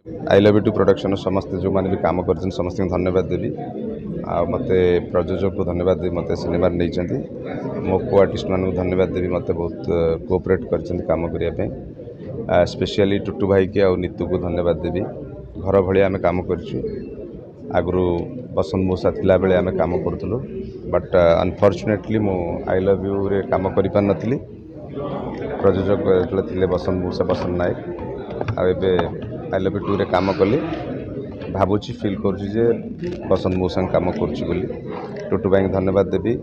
I love you to production समस्त जो मैंने भी काम कर समस्त धन्यवाद देवी आ मत प्रयोजक को धन्यवाद देवी मत सिनेमा नहीं मो को आर्टिस्ट मान धन्यवाद देवी मत बहुत कोऑपरेट कर काम करने स्पेशली टुटू भाई की आ नीतू को धन्यवाद देवी घर भाई आम कम कर आगु बसंत मूसा थिला बेले आम कम करूँ बट अनफॉर्चुनेटली मु आई लव यू रे काम कर पार नी प्रयोजक थे बसंत मूसा बसंत नायक आबे आई लव यू टू रे काम कली भावुची फिल करुँचे बसंत मूसा काम करुँची टुटू भाई धन्यवाद देवी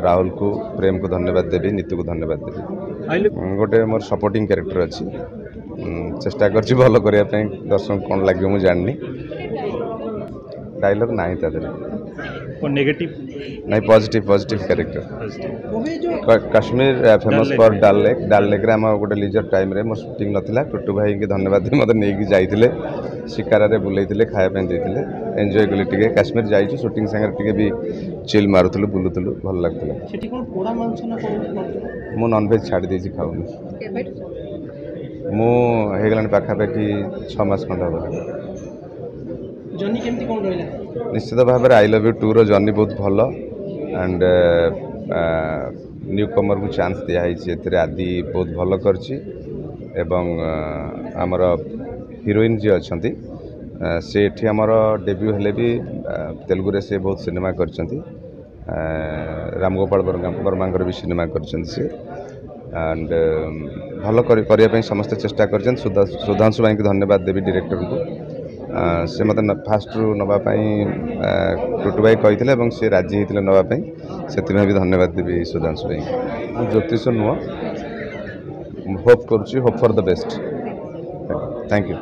राहुल को प्रेम को धन्यवाद देवी नीतू को धन्यवाद देवी गोटे मोर सपोर्टिंग कैरेक्टर अच्छी चेष्टा कर भल करने दर्शक कौन लगे मुझे जाननी डायलॉग ना नेगेटिव नहीं positive positive character Kashmir famous for डाल लेक रे आम गोटे लीजर टाइम रे मोर शूटिंग नथिला टुटू भाई के धन्यवाद दे मत नहीं जाइए शिकार रे बुलेइथिले खाया देते एंजॉय कली टिके काश्मीर जाइए शूटिंग संगे टिके भी चिल मारुथलु बुलुथलु भल लगता मु नॉनवेज छाड़ देछि खाऊनी मु हेगलान पाखापाखि 6 मास खंड हम निश्चित भाव में आई लव यू टू रो जर्नी बहुत भल एंड न्यू कमर को चांस दिखाई आदि बहुत भल करछि एवं आमर हीरोइन जी अच्छा से एठी आमर डेब्यू हेले भी तेलुगु रे से बहुत सिनेमा करछंती राम गोपाल वर्मा भी सिनेमा करछंती एंड भल करने समस्त चेष्टा कर सुधांशु भाई को धन्यवाद देवी डायरेक्टर को से मत फास्ट रु नापी टुटू भाई कही से राजी होते नापी से भी धन्यवाद देवी सुधांशु भाई ज्योतिष नुह होप करुँच hope for the best thank you.